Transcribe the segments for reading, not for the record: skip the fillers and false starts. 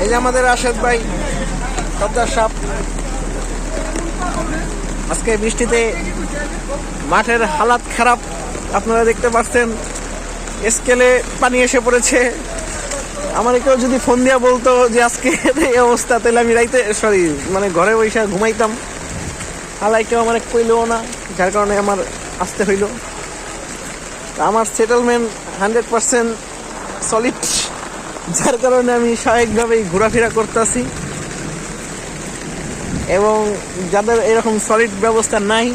এই যে আমাদের রাশেদ ভাই সর্দার সাপ, আজকে বৃষ্টিতে মাঠের হালাত খারাপ, আপনারা দেখতে পাচ্ছেন স্কেলে পানি এসে পড়েছে। আমার কেউ যদি ফোন দিয়া বলতো যে আজকে এই অবস্থা, তাহলে আমি রাইতে মানে ঘরে বসে ঘুমাইতাম। হালাই কেউ আমার কইলেও না, যার কারণে আমার আসতে হইল। আমার সেটেলমেন্ট 100% সলিড, যার কারণে আমি স্বাভাবিকভাবেই ঘোরাফেরা করতেছি। এবং যাদের এরকম সলিড ব্যবস্থা নাই,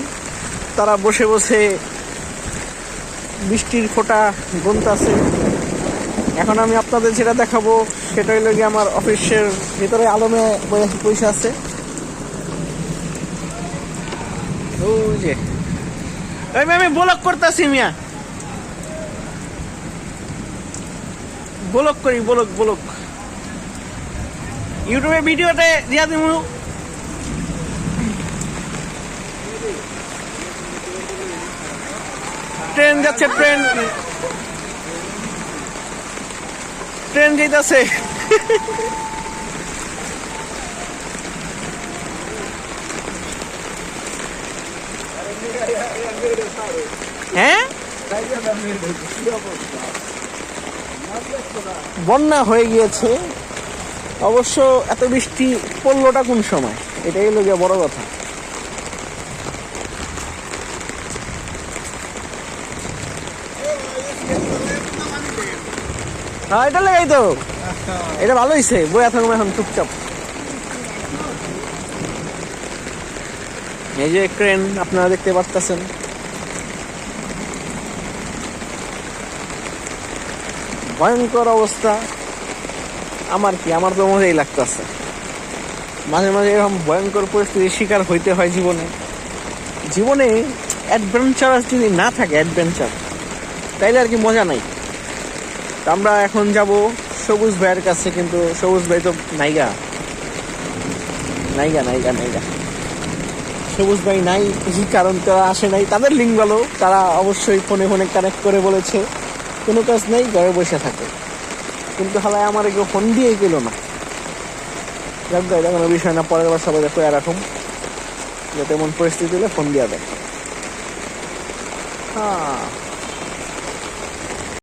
তারা বসে বসে বৃষ্টির ফোঁটা গুনতেছে। এখন আমি আপনাদের যেটা দেখাবো সেটা হইল গিয়ে আমার অফিসের ভিতরে আলমে পয়সা আছে। ওই যে আমি ব্লগ করতেছি মিয়া, ব্লগ করি, ব্লগ ইউটিউবে ভিডিওতে দিয়া দিব। ট্রেন যাচ্ছে, ট্রেন যাইতেছে। হ্যাঁ, বন্যা হয়ে গিয়েছে। অবশ্য এত বৃষ্টি পড়লোটা কোন সময়, এটাই হলো গিয়ে বড় কথা। হ্যাঁ, এটা লাগাই তো, এটা ভালো হয়েছে। বইয়া থাকবো এখন চুপচাপ। এই যে ট্রেন আপনারা দেখতে পাচ্ছেন, ভয়ঙ্কর অবস্থা। আমার তো মজাই লাগতেছে। মাঝে মাঝে এরকম ভয়ঙ্কর পরিস্থিতির শিকার হইতে হয় জীবনে অ্যাডভেঞ্চারাস যদি না থাকে, অ্যাডভেঞ্চার, তাইলে আর কি মজা নাই। আমরা এখন যাব সবুজ ভাইয়ের কাছে, কিন্তু সবুজ ভাই তো নাইগা। সবুজ ভাই নাই, কারণ তারা আসে নাই। তাদের লিঙ্ক ভালো, তারা অবশ্যই ফোনে কানেক্ট করে বলেছে কোনো কাজ নেই, ঘরে বসে থাকে। কিন্তু হালায় আমার কেউ ফোন দিয়েই পেল না। যাক, এটা কোনো বিষয় না, পরের বার সবাই দেখো এরকম, যাতে এমন পরিস্থিতি হলে ফোন দিয়া দেয়। হ্যাঁ।